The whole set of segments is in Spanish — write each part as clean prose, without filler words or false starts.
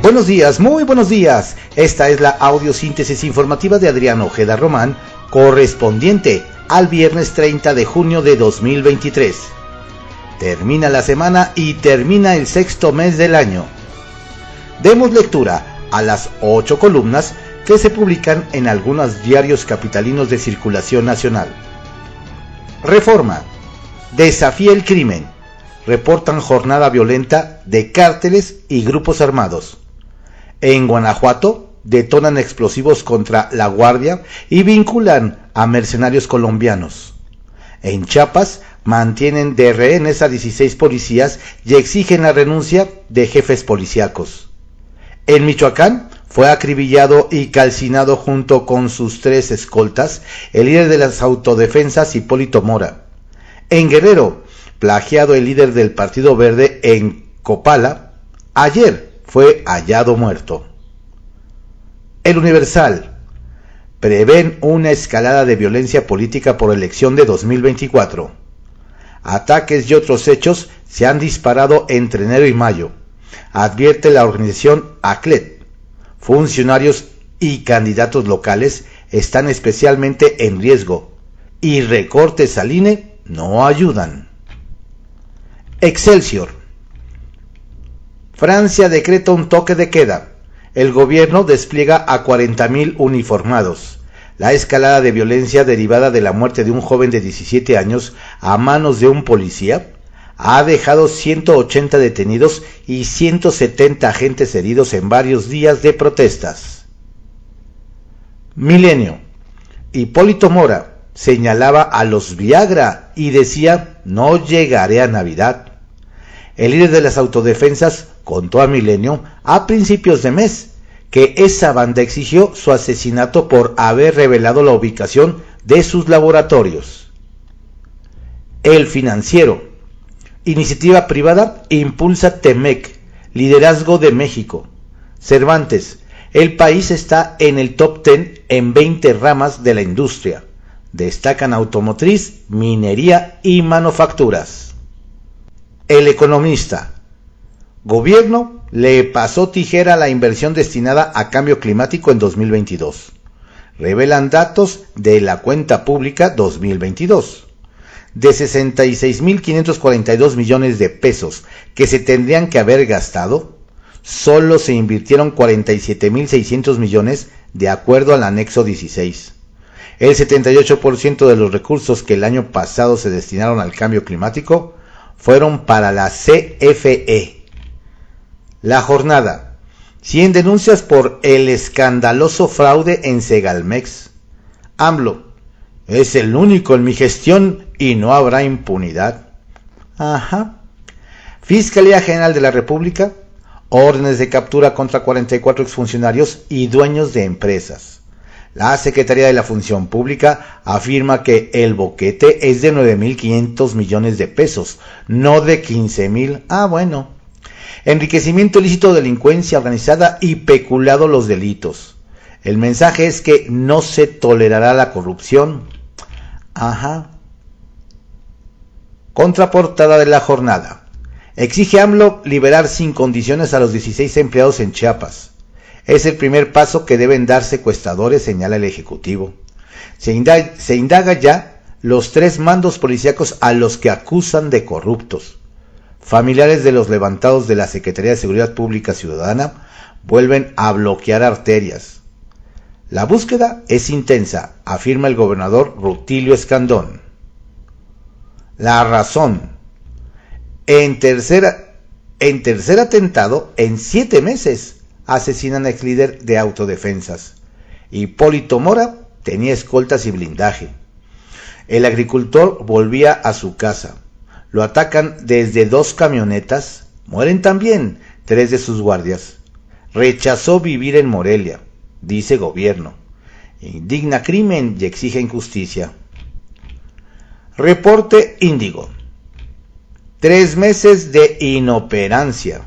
Buenos días, muy buenos días. Esta es la audiosíntesis informativa de Adrián Ojeda Román, correspondiente al viernes 30 de junio de 2023. Termina la semana y termina el sexto mes del año. Demos lectura a las 8 columnas que se publican en algunos diarios capitalinos de circulación nacional. Reforma. Desafía el crimen. Reportan jornada violenta de cárteles y grupos armados. En Guanajuato detonan explosivos contra la Guardia y vinculan a mercenarios colombianos. En Chiapas mantienen de rehenes a 16 policías y exigen la renuncia de jefes policíacos. En Michoacán fue acribillado y calcinado junto con sus 3 escoltas el líder de las autodefensas Hipólito Mora. En Guerrero, plagiado el líder del Partido Verde en Copala, ayer fue hallado muerto. El Universal. Prevén una escalada de violencia política por elección de 2024. Ataques y otros hechos se han disparado entre enero y mayo, advierte la organización ACLED. Funcionarios y candidatos locales están especialmente en riesgo y recortes al INE no ayudan. Excelsior. Francia decreta un toque de queda. El gobierno despliega a 40,000 uniformados. La escalada de violencia derivada de la muerte de un joven de 17 años a manos de un policía ha dejado 180 detenidos y 170 agentes heridos en varios días de protestas. Milenio. Hipólito Mora señalaba a los Viagra y decía: no llegaré a Navidad. El líder de las autodefensas contó a Milenio a principios de mes que esa banda exigió su asesinato por haber revelado la ubicación de sus laboratorios. El Financiero. Iniciativa privada impulsa TEMEC, liderazgo de México. Cervantes. El país está en el top 10 en 20 ramas de la industria. Destacan automotriz, minería y manufacturas. El Economista. Gobierno le pasó tijera a la inversión destinada a cambio climático en 2022. Revelan datos de la cuenta pública 2022. De 66,542 millones de pesos que se tendrían que haber gastado, solo se invirtieron 47,600 millones de acuerdo al anexo 16. El 78% de los recursos que el año pasado se destinaron al cambio climático fueron para la CFE. La Jornada. 100 denuncias por el escandaloso fraude en Segalmex. AMLO. Es el único en mi gestión y no habrá impunidad. Ajá. Fiscalía General de la República. Órdenes de captura contra 44 exfuncionarios y dueños de empresas. La Secretaría de la Función Pública afirma que el boquete es de 9,500 millones de pesos, no de 15,000. Bueno. Enriquecimiento ilícito, delincuencia organizada y peculado los delitos. El mensaje es que no se tolerará la corrupción. Ajá. Contraportada de la Jornada. Exige AMLO liberar sin condiciones a los 16 empleados en Chiapas. Es el primer paso que deben dar secuestradores, señala el Ejecutivo. Se indaga ya los 3 mandos policíacos a los que acusan de corruptos. Familiares de los levantados de la Secretaría de Seguridad Pública Ciudadana vuelven a bloquear arterias. La búsqueda es intensa, afirma el gobernador Rutilio Escandón. La Razón. En tercer atentado en 7 meses, asesinan a ex líder de autodefensas. Hipólito Mora tenía escoltas y blindaje. El agricultor volvía a su casa. Lo atacan desde 2 camionetas. Mueren también 3 de sus guardias. Rechazó vivir en Morelia, dice gobierno. Indigna crimen y exige justicia. Reporte Índigo. 3 meses de inoperancia.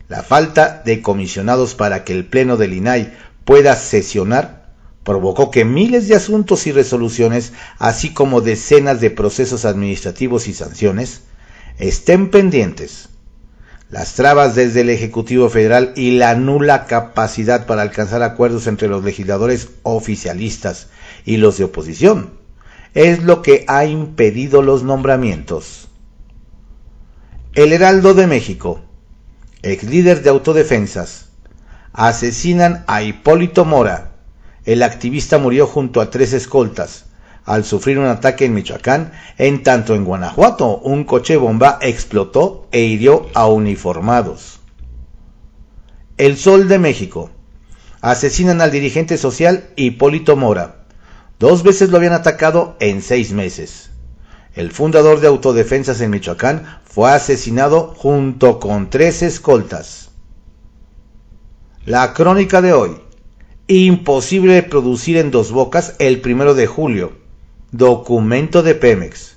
La falta de comisionados para que el Pleno del INAI pueda sesionar provocó que miles de asuntos y resoluciones, así como decenas de procesos administrativos y sanciones, estén pendientes. Las trabas desde el Ejecutivo Federal y la nula capacidad para alcanzar acuerdos entre los legisladores oficialistas y los de oposición es lo que ha impedido los nombramientos. El Heraldo de México, ex líder de autodefensas, asesinan a Hipólito Mora. El activista murió junto a 3 escoltas al sufrir un ataque en Michoacán, en tanto en Guanajuato un coche bomba explotó e hirió a uniformados. El Sol de México, asesinan al dirigente social Hipólito Mora. 2 veces lo habían atacado en 6 meses. El fundador de autodefensas en Michoacán fue asesinado junto con 3 escoltas. La crónica de hoy, imposible producir en Dos Bocas el 1 de julio. Documento de Pemex.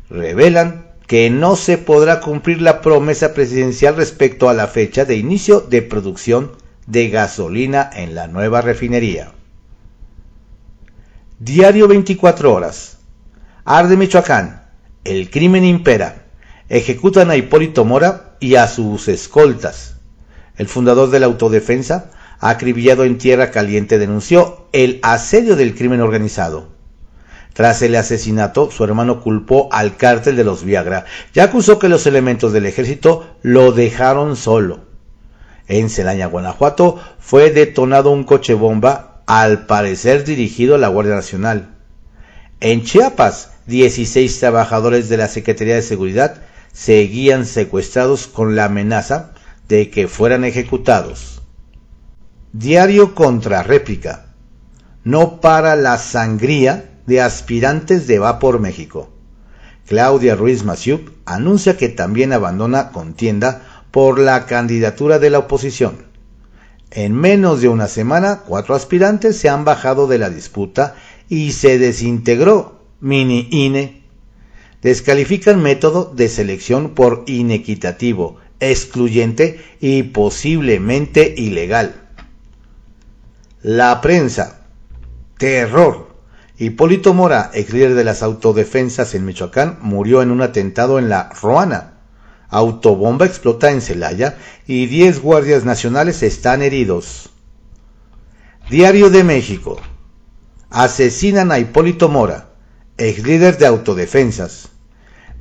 Revelan que no se podrá cumplir la promesa presidencial respecto a la fecha de inicio de producción de gasolina en la nueva refinería. Diario 24 horas. Arde Michoacán. El crimen impera. Ejecutan a Hipólito Mora y a sus escoltas. El fundador de la autodefensa, acribillado en Tierra Caliente, denunció el asedio del crimen organizado. Tras el asesinato, su hermano culpó al cártel de los Viagra y acusó que los elementos del ejército lo dejaron solo. En Celaya, Guanajuato, fue detonado un coche bomba, al parecer dirigido a la Guardia Nacional. En Chiapas, 16 trabajadores de la Secretaría de Seguridad seguían secuestrados con la amenaza de que fueran ejecutados. Diario Contrarréplica. No para la sangría de aspirantes de Va por México. Claudia Ruiz Massieu anuncia que también abandona contienda por la candidatura de la oposición. En menos de una semana, 4 aspirantes se han bajado de la disputa y se desintegró Mini INE. Descalifican método de selección por inequitativo, excluyente y posiblemente ilegal. La prensa. Terror. Hipólito Mora, ex líder de las autodefensas en Michoacán, murió en un atentado en La Ruana. Autobomba explota en Celaya y 10 guardias nacionales están heridos. Diario de México. Asesinan a Hipólito Mora, ex líder de autodefensas.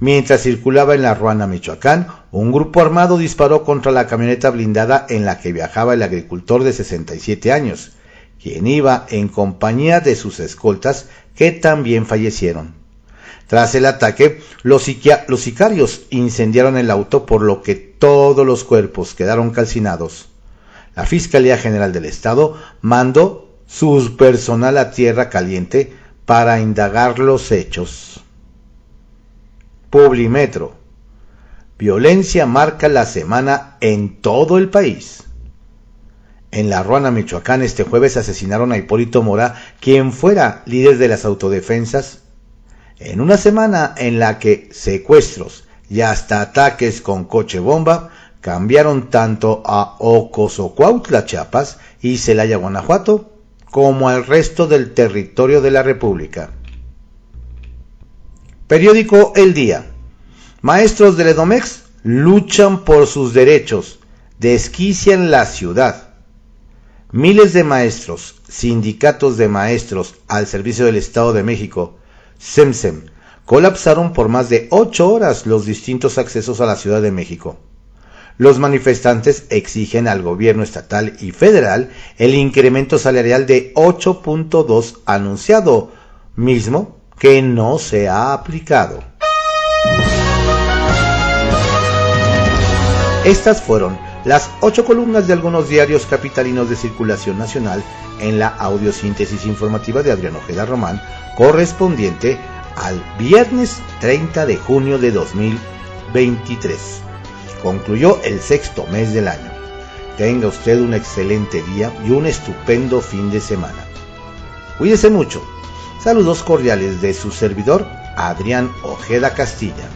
Mientras circulaba en La Ruana, Michoacán, un grupo armado disparó contra la camioneta blindada en la que viajaba el agricultor de 67 años, quien iba en compañía de sus escoltas, que también fallecieron. Tras el ataque, los sicarios incendiaron el auto, por lo que todos los cuerpos quedaron calcinados. La Fiscalía General del Estado mandó su personal a Tierra Caliente para indagar los hechos. Publimetro. Violencia marca la semana en todo el país. En La Ruana, Michoacán, este jueves asesinaron a Hipólito Mora, quien fuera líder de las autodefensas, en una semana en la que secuestros y hasta ataques con coche bomba cambiaron tanto a Ocosocuautla, Chiapas, y Celaya, Guanajuato, como al resto del territorio de la República. Periódico El Día. Maestros del Edomex luchan por sus derechos, desquician la ciudad. Miles de maestros, sindicatos de maestros al servicio del Estado de México, SEMSEM, colapsaron por más de 8 horas los distintos accesos a la Ciudad de México. Los manifestantes exigen al gobierno estatal y federal el incremento salarial de 8.2 anunciado, mismo que no se ha aplicado. Estas fueron las 8 columnas de algunos diarios capitalinos de circulación nacional en la audiosíntesis informativa de Adrián Ojeda Román, correspondiente al viernes 30 de junio de 2023. Concluyó el 6º mes del año. Tenga usted un excelente día y un estupendo fin de semana. Cuídese mucho. Saludos cordiales de su servidor, Adrián Ojeda Castilla.